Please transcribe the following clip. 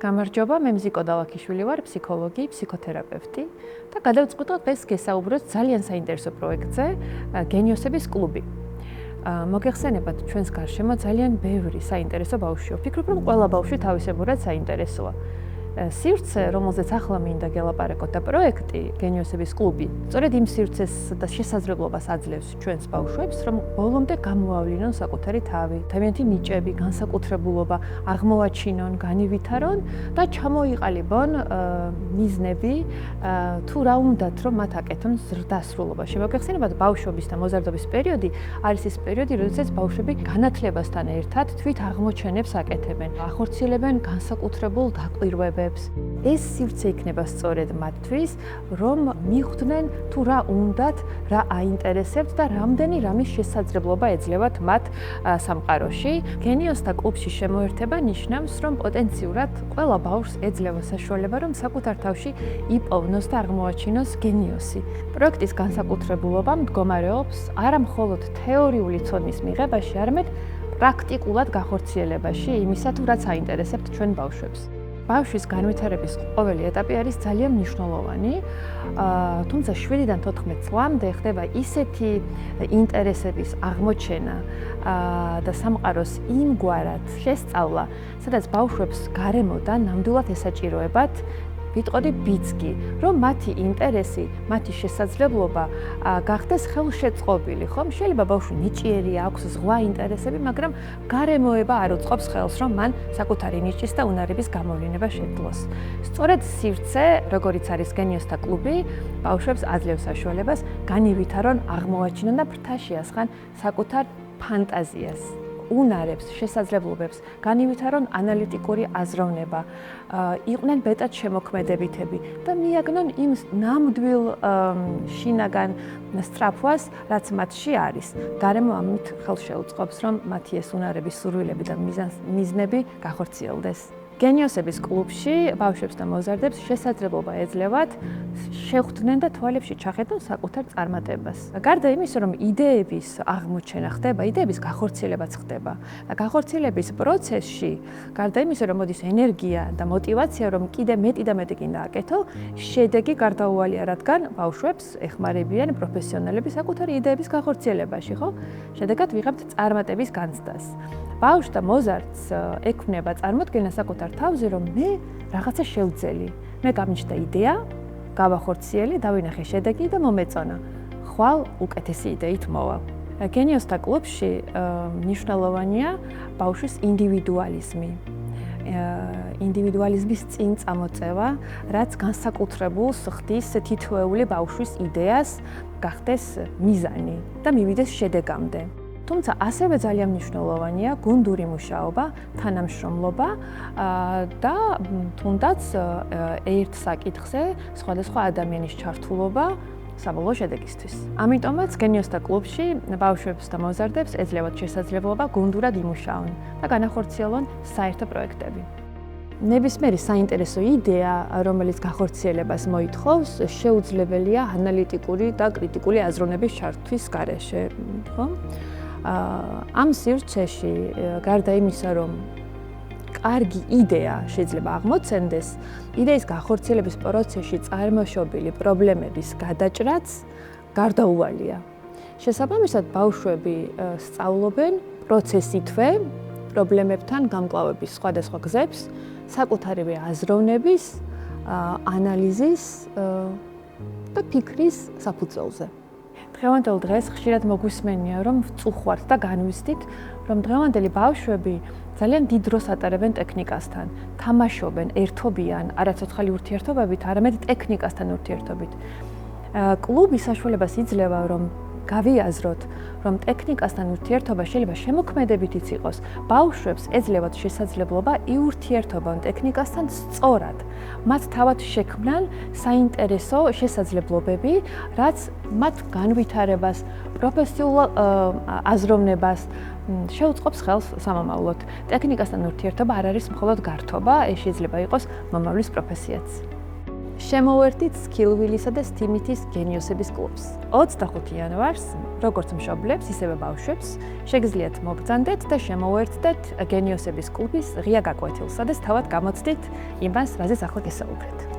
გამარჯობა, მე მზიკო დალაქიშვილი ვარ, ფსიქოლოგი, ფსიქოთერაპევტი და გადავწყვიტოთ დღეს გესაუბროთ ძალიან საინტერესო პროექტზე, გენიოსების კლუბი. მოგეხსენებათ, ჩვენს გარშემო ძალიან ბევრი საინტერესო ბავშვია. ვფიქრობ, რომ ყველა ბავშვი თავისებურად საინტერესოა. სივრცე, რომელზეც ახლა მინდა გელაპარაკოთ და პროექტი გენიოსების კლუბი, სწორედ იმ სივრცეს და შესაძლებლობას აძლევს ჩვენს ბავშვებს, რომ ბოლომდე გამოავლინონ საკუთარი თავი, თავიანთი ნიჭები, განსაკუთრებულობა, აღმოაჩინონ, განივითარონ და ჩამოიყალიბონ მიზნები, თუ რა უნდათ, რომ მათ აკეთონ ზრდასრულობაში. მოგეხსენებათ, ბავშვობის და მოზარდობის პერიოდი არის ის პერიოდი, როდესაც ბავშვები განათლებასთან ერთად თვით აღმოჩენებს აკეთებენ, ახორციელებენ განსაკუთრებულ დაკვირვებებს. ეს სივრცე იქნება სწორედ მათთვის, რომ მიხვდნენ თუ რა უნდათ, რა აინტერესებთ და რამდენი რამის შესაძლებლობა ეძლევათ მათ სამყაროში. გენიოსთა კლუბში შემოერთება ნიშნავს, რომ პოტენციურად ყველა ბავშვს ეძლევა საშუალება, რომ საკუთარ თავში იპოვნოს და აღმოაჩინოს გენიოსი. პროექტის განსაკუთრებულობა მდგომარეობს არა მხოლოდ თეორიული ცოდნის მიღებაში, არამედ პრაქტიკულად გახორციელებაში იმისა, თუ რაც აინტერესებთ ჩვენ ბავშვებს. ბავშვის განვითარების ყოველი ეტაპი არის ძალიან მნიშვნელოვანი, თუმცა 7-დან 14 წლამდე ხდება ისეთი ინტერესების აღმოჩენა და სამყაროს იმგვარად შესწავლა, სადაც ბავშვებს გარემოდან ნამდვილად ესაჭიროებათ ვიტყოდი ბიძგი, რომ მათი ინტერესი, მათი შესაძლებლობა გახდეს ხელშეწყობილი, ხომ? შეიძლება ბავშვი ნიჭიერი აქვს ზღვა ინტერესები, მაგრამ გარემოება არ უწყობს ხელს, რომ მან საკუთარი ნიჭის და უნარების გამოვლინება შეძლოს. სწორედ სივრცე, როგორიც არის გენიოსთა კლუბი, ბავშვებს აძლევს საშუალებას განივითარონ, აღმოაჩინონ და ფრთა შეასხან საკუთარ ფანტაზიას. უნარებს, შესაძლებლობებს, განივითარონ ანალიტიკური აზროვნება, იყვნენ ბეტად შემოქმედებითები და მიაგნონ იმ ნამდვილ შინაგან სწრაფვას, რაც მათში არის. გარემო ამით ხელს შეუწყობს, რომ მათი ეს უნარების სურვილები და მიზნები გახორციელდეს. გენიოსების კლუბში ბავშვებს და მოზარდებს შესაძლებლობა ეძლევათ შეხვდნენ და თვალებში ჩახედონ საკუთარ წარმატებას. გარდა იმისა, რომ იდეების აღმოჩენა ხდება, იდეების გახორციელებაც ხდება. გახორციელების პროცესში, გარდა იმისა, რომ მოდის ენერგია და мотиваცია, რომ კიდე მეტი და მეტი კიდე აკეთო, შედეგი გარდაუვალია, რადგან ბავშვებს ეხმარებიან პროფესიონალები საკუთარი იდეების გახორციელებაში, ხო? შედეგად ვიღებთ წარმატების განცდას. ბავშვს და მოზარდს ექმნება წარმოდგენა საკუთარ თავზე, რომ მე რაღაცა შევძელი. მე გამიჩნდა იდეა, გავახორციელი, დავინახე შედეგი და მომეწონა. ხვალ უკეთესი იდეით მოვალ. გენიოსთა კლუბში მნიშვნელოვანია ბავშვის ინდივიდუალიზმი. ინდივიდუალიზმის წინ წამოწევა, რაც განსაკუთრებულს ხდის თითოეული ბავშვის იდეას გახდეს მიზანი და მივიდეს შედეგამდე. თუმცა ასევე ძალიან მნიშვნელოვანია გუნდური მუშაობა, თანამშრომლობა და თუნდაც ერთ საკითხზე სხვადასხვა ადამიანის ჩართულობა საბოლოო შედეგისთვის. ამიტომაც გენიოსთა კლუბში ბავშვებს და მოზარდებს ეძლევათ შესაძლებლობა გუნდურად იმუშაონ და განახორციელონ საერთო პროექტები. ნებისმიერი საინტერესო იდეა, რომელიც გახორციელებას მოითხოვს, შეუძლებელია ანალიტიკური და კრიტიკული აზროვნების ჩართვის გარეშე, ხო? ამ სივრცეში, გარდა იმისა, რომ კარგი იდეა შეიძლება აღმოცენდეს, იდეის გახორციელების პროცესში წარმოშობილი პრობლემების გადაჭრაც გარდაუვალია. შესაბამისად, ბავშვები სწავლობენ პროცესითვე პრობლემებთან გამკლავების სხვადასხვა გზებს, საკუთარივე აზროვნების, ანალიზის და ფიქრის საფუძველზე. დღევანდელ დღეს ხშირად მოგვისმენია, რომ ვწუხვართ და განვიცდით, რომ დღევანდელი ბავშვები ძალიან დიდ დროს ატარებენ ტექნიკასთან, თამაშობენ, ერთობიან, არაცოცხალი ურთიერთობებით, არამედ ტექნიკასთან ურთიერთობით. კლუბი საშუალებას იძლევა, რომ გავიაზროთ, რომ ტექნიკასთან ურთიერთობა შეიძლება შემოქმედებითიც იყოს. ბავშვებს ეძლევათ შესაძლებლობა იურთიერთობონ ტექნიკასთან სწორად. მათ თავად შექმნან საინტერესო შესაძლებლობები, რაც მათ განვითარებას, პროფესიულ აზროვნებას შეუწყობს ხელს სამომავლოდ. ტექნიკასთან ურთიერთობა არ არის მხოლოდ გართობა, ეს შეიძლება იყოს მომავლის პროფესიაც. შემოვერთით სქილვილისა და სტიმითის გენიოსების კლუბს. 25 იანვარს, როგორც მშობლებს, ისევე ბავშვებს, შეგიძლიათ მოგზანდეთ და შემოვერთდეთ გენიოსების კლუბის ღია გაკვეთილს, სადაც თავად გამოცდით იმას, რაზეც ახლა გესაუბრეთ.